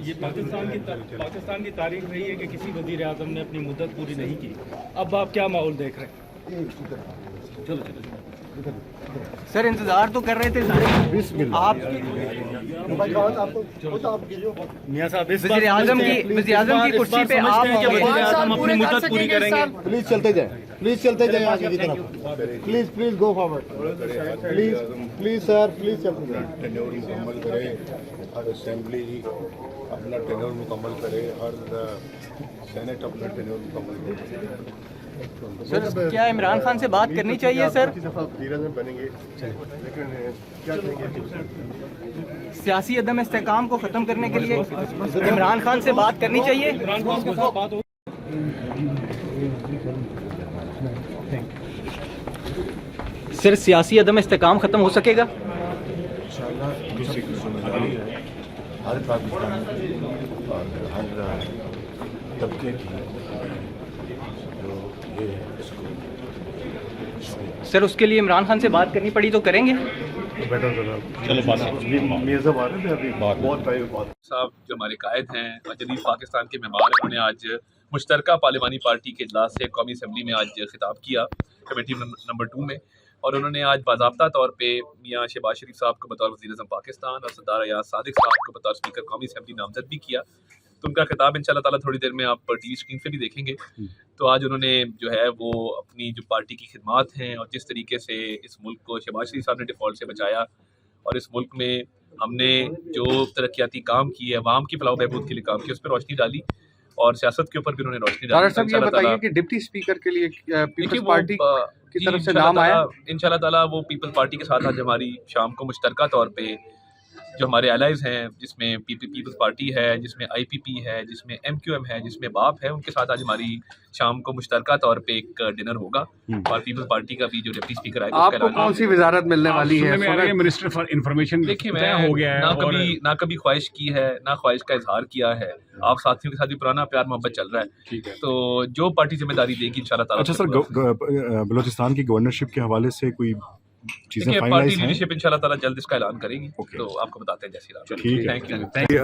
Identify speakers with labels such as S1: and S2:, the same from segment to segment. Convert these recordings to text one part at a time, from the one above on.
S1: یہ پاکستان کی تاریخ رہی ہے کہ کسی وزیر اعظم نے اپنی مدت پوری نہیں کی. اب آپ کیا ماحول دیکھ رہے ہیں؟ چلو
S2: سر انتظار تو کر رہے تھے آپ
S1: میاں صاحب
S2: وزیر اعظم کی کرسی پہ آپ
S1: اپنی مدت پوری کریں گے.
S3: پلیز چلتے جائیں آگے کی طرف. Please go forward. Please sir please چلتے جائیں.
S4: ٹینیور مکمل کرے، ہر اسمبلی اپنا ٹینیور مکمل کرے، ہر سینٹ اپنا ٹینیور مکمل کرے.
S2: سر کیا عمران خان سے بات کرنی چاہیے سر؟
S4: بنیں گے لیکن کیا کریں گے؟
S2: سیاسی عدم استحکام کو ختم کرنے کے لیے عمران خان سے بات کرنی چاہیے. سر سیاسی عدم استحکام ختم ہو سکے گا؟
S4: انشاءاللہ کسی کی ذمہ داری ہے ہر پاکستانی اور ہر طبقے کی جو یہ ہے اس کو.
S2: سر اس کے لیے عمران خان سے بات کرنی پڑی تو کریں گے.
S5: صاحب جو ہمارے قائد ہیں جدید پاکستان کے معمار ہیں، انہوں نے آج مشترکہ پارلیمانی پارٹی کے اجلاس سے قومی اسمبلی میں آج خطاب کیا کمیٹی نمبر 2 میں، اور انہوں نے آج باضابطہ طور پہ میاں شہباز شریف صاحب کو بطور وزیر اعظم پاکستان اور سردار ایاز صادق صاحب کو بطور اسپیکر قومی اسمبلی نامزد بھی کیا. تو ان کا خطاب انشاءاللہ تعالیٰ تھوڑی دیر میں آپ ٹی وی اسکرین پہ بھی دیکھیں گے. تو آج انہوں نے جو ہے وہ اپنی جو پارٹی کی خدمات ہیں اور جس طریقے سے اس ملک کو شہباز شریف صاحب نے ڈیفالٹ سے بچایا، اور اس ملک میں ہم نے جو ترقیاتی کام کی ہے، عوام کی فلاح و بہبود کے لیے کام کیا، اس پہ روشنی ڈالی، اور سیاست کے اوپر بھی انہوں نے روشنی ڈالی.
S6: صاحب یہ بتائیے کہ ڈپٹی اسپیکر کے لیے پیپلز پارٹی کی طرف سے نام آیا؟
S5: انشاءاللہ تعالیٰ وہ پیپلز پارٹی کے ساتھ آج ہماری شام کو مشترکہ طور پہ جو ہمارے الائز ہیں، جس میں پیپلز پارٹی ہے، جس میں آئی پی پی ہے، جس میں ایم کیو ایم ہے، جس میں باپ ہے، ان کے ساتھ آج ہماری شام کو مشترکہ طور پہ ایک ڈنر ہوگا. اور پیپلز پارٹی کا بھی جو ڈپٹی اسپیکر آئے گا،
S6: آپ کو کون سی وزارت ملنے والی ہے؟
S7: Minister for information.
S5: دیکھیے میں نہ کبھی خواہش کی ہے، نہ خواہش کا اظہار کیا ہے. آپ ساتھیوں کے ساتھ بھی پرانا پیار محبت چل رہا ہے، تو جو پارٹی ذمہ داری دے گی انشاءاللہ تعالیٰ.
S8: اچھا سر، بلوچستان کی گورنرشپ کے حوالے سے کوئی چیزیں
S5: پارٹی لیڈرشپ انشاءاللہ تعالیٰ جلد اس کا اعلان کرے گی، تو آپ کو بتاتے ہیں جیسی رات.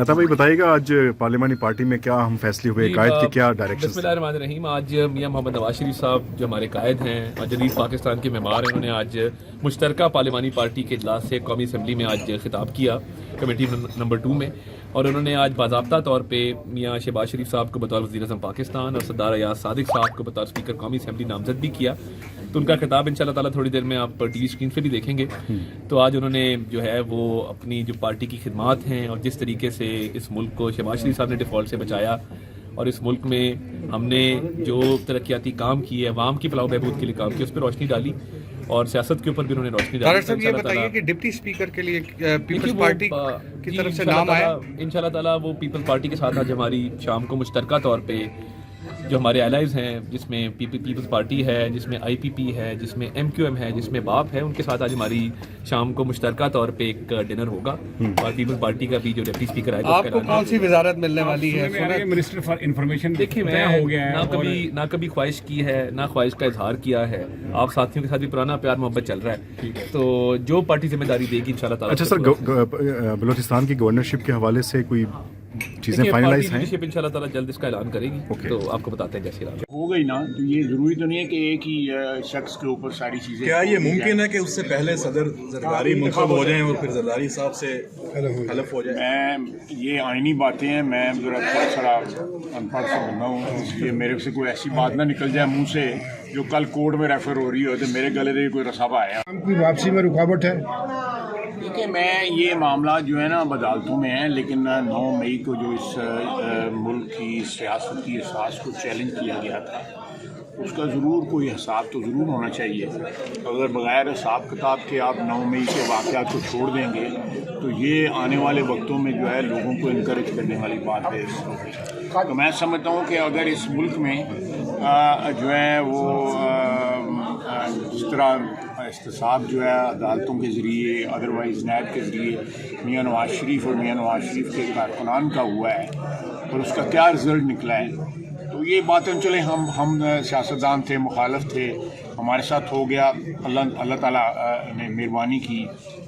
S8: عطا بھائی بتائیے گا آج پارلیمانی پارٹی میں کیا اہم فیصلے ہوئے، قائد کے کیا ڈائریکشن؟
S5: بسم اللہ الرحمن الرحیم. آج میاں محمد نواز شریف صاحب جو ہمارے قائد ہیں اور جدید پاکستان کے معمار ہیں، انہوں نے آج مشترکہ پارلیمانی پارٹی کے اجلاس سے قومی اسمبلی میں آج خطاب کیا کمیٹی نمبر 2 میں، اور انہوں نے آج باضابطہ طور پہ میاں شہباز شریف صاحب کو بطور وزیر اعظم پاکستان اور سردار ایاز صادق صاحب کو بطور اسپیکر قومی اسمبلی نامزد بھی کیا. تو ان کا خطاب انشاءاللہ تعالیٰ تھوڑی دیر میں آپ ٹی وی اسکرین پہ بھی دیکھیں گے. تو آج انہوں نے جو ہے وہ اپنی جو پارٹی کی خدمات ہیں اور جس طریقے سے اس ملک کو شہباز شریف صاحب نے ڈیفالٹ سے بچایا، اور اس ملک میں ہم نے جو ترقیاتی کام کی ہے، عوام کی فلاح و بہبود کے لیے کام کیا، اس پہ روشنی ڈالی، اور سیاست کے اوپر بھی انہوں نے روشنی ڈالی.
S6: صاحب یہ بتائیے کہ ڈپٹی اسپیکر کے لیے پیپلز پارٹی کی طرف سے نام آیا؟
S5: انشاءاللہ تعالیٰ وہ پیپلز پارٹی کے ساتھ آج ہماری شام کو مشترکہ طور پہ جو ہمارے الائز ہیں، جس میں پیپلز پارٹی ہے، جس میں آئی پی پی ہے، جس میں ایم کیو ایم ہے، جس میں باپ ہے، ان کے ساتھ آج ہماری شام کو مشترکہ طور پہ ایک ڈنر ہوگا. اور پیپلز پارٹی کا بھی جو ڈپٹی اسپیکر آئے گا،
S6: آپ کو کون سی وزارت ملنے والی ہے؟
S7: Minister for information.
S5: دیکھیے میں نہ کبھی خواہش کی ہے، نہ خواہش کا اظہار کیا ہے. آپ ساتھیوں کے ساتھ بھی پرانا پیار محبت چل رہا ہے، تو جو پارٹی ذمہ داری دے گی انشاءاللہ تعالیٰ.
S8: اچھا سر، بلوچستان کی گورنرشپ کے حوالے سے کوئی چیزیں فائنلائز ہیں؟
S5: لیڈرشپ انشاءاللہ تعالیٰ جلد اس کا اعلان کرے گی، تو آپ کو بتاتے ہیں جیسی رات.
S7: ہو گئی نا، تو یہ ضروری تو نہیں ہے کہ ایک ہی شخص کے اوپر ساری چیزیں.
S9: کیا یہ ممکن ہے کہ اس سے پہلے صدر زرداری منتخب ہو جائیں اور پھر زرداری صاحب سے حلف ہو جائے؟
S7: یہ آئینی باتیں ہیں، میں ذرا تھوڑا سا ان پڑھ سے بندہ ہوں، اس لیے میرے سے کوئی ایسی بات نہ نکل جائے منہ سے جو کل کورٹ میں ریفر ہو رہی ہو تو میرے گلے سے کوئی رسابہ آیا.
S3: کوئی واپسی میں رکاوٹ ہے؟
S7: دیکھیے میں یہ معاملات جو ہے نا عدالتوں میں ہیں، لیکن 9 مئی کو جو اس ملک کی سیاستی احساس کو چیلنج کیا گیا تھا، اس کا ضرور کوئی حساب تو ضرور ہونا چاہیے. اگر بغیر حساب کتاب کے آپ 9 مئی کے واقعات کو چھوڑ دیں گے تو یہ آنے والے وقتوں میں جو ہے لوگوں کو انکریج کرنے والی بات ہے. تو میں سمجھتا ہوں کہ اگر اس ملک میں جو ہے وہ جس طرح احتساب جو ہے عدالتوں کے ذریعے، ادروائز نیب کے ذریعے میاں نواز شریف اور میاں نواز شریف کے کارکنان کا ہوا ہے، اور اس کا کیا رزلٹ نکلا ہے، تو یہ باتیں چلیں ہم سیاستدان تھے، مخالف تھے، ہمارے ساتھ ہو گیا، اللہ تعالیٰ نے مہربانی کی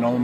S7: 9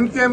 S6: MQM